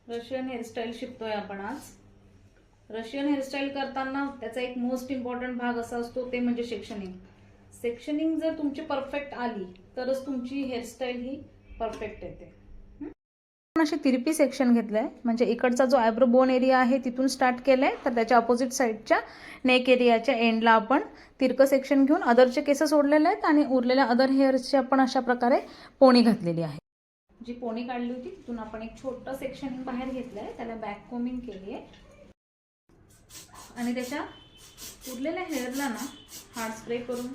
Russian hairstyle शिकतोय आपण आज. रशियन हेअरस्टाईल करताना त्याचा एक मोस्ट इम्पॉर्टंट भाग असा असतो ते म्हणजे सेक्शनिंग. सेक्शनिंग जर तुमची परफेक्ट आली तरच तुमची हेअरस्टाईल ही परफेक्ट येते. अशी तिरपी सेक्शन घेतलंय, म्हणजे इकडचा जो आयब्रो बोन एरिया आहे तिथून स्टार्ट केलंय, तर त्याच्या अपोजिट साईडच्या नेक एरियाच्या एंडला आपण तिरकं सेक्शन घेऊन अदरचे केस सोडलेले आहेत आणि उरलेल्या अदर हेअर्सची आपण अशा प्रकारे पोणी घातलेली आहे. जी पोणी काढली होती तिथून आपण एक छोटं सेक्शन बाहेर घेतलंय, त्याला बॅक कोमिंग केली आहे आणि त्याच्या उरलेल्या हेअरला ना हार्ड स्प्रे करून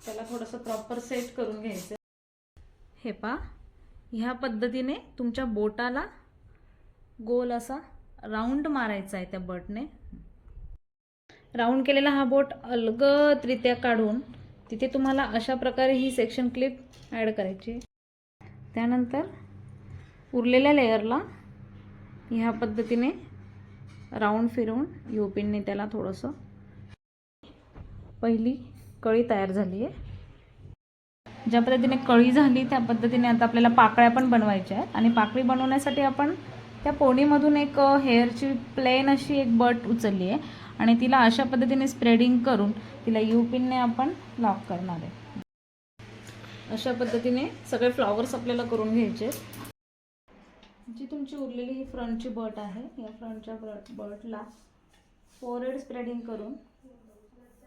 त्याला थोडंसं प्रॉपर सेट करून घ्यायचं. हे पा, ह्या पद्धतीने तुमच्या बोटाला गोल असा राऊंड मारायचा आहे. त्या बटने राऊंड केलेला हा बोट अलगदरित्या काढून तिथे तुम्हाला अशा प्रकारे ही सेक्शन क्लिप ॲड करायची. त्यानंतर उरलेल्या लेअरला ह्या पद्धतीने राऊंड फिरवून युपिनने त्याला थोडंसं पहिली कळी तयार झाली आहे. ज्या पद्धतीने कळी झाली त्या पद्धतीने आता आपल्याला पाकळ्या पण बनवायच्या आहेत आणि पाकळी बनवण्यासाठी आपण त्या पोणीमधून एक हेअरची प्लेन अशी एक बट उचलली आहे आणि तिला अशा पद्धतीने स्प्रेडिंग करून तिला युपिनने आपण लॉक करणार आहे. अशा पद्धतीने सगळे फ्लॉवर्स आपल्याला करून घ्यायचे. जी तुमची उरलेली ही फ्रंटची बट आहे, या फ्रंटच्या बटला फोरहेड स्प्रेडिंग करून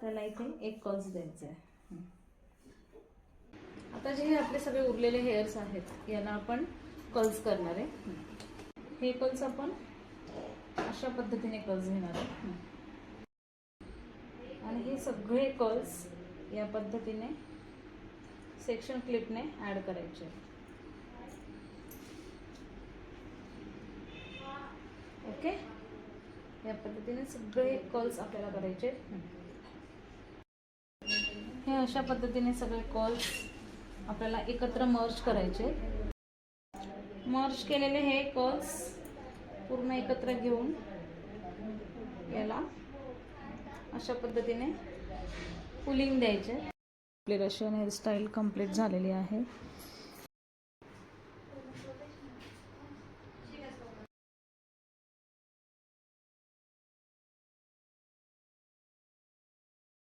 त्याला इथे एक कर्ल्स द्यायचे आहे. आता जे हे आपले सगळे उरलेले हेअर्स आहेत याला आपण कर्ल्स करणार आहे. हे कर्ल्स आपण अशा पद्धतीने कर्ल्स घेणार आहे आणि हे सगळे कर्ल्स या पद्धतीने सेक्शन क्लिपने ॲड करायचे. ओके, या पद्धतीने सगळे कर्ल्स आपल्याला करायचे. हे अशा पद्धतीने सगळे कर्ल्स आपल्याला एकत्र मर्ज करायचे. मर्ज केलेले हे कर्ल्स पूर्ण एकत्र घेऊन याला अशा पद्धतीने पुलिंग द्यायचे. आपली रशियन हेअरस्टाईल कंप्लीट झालेली आहे.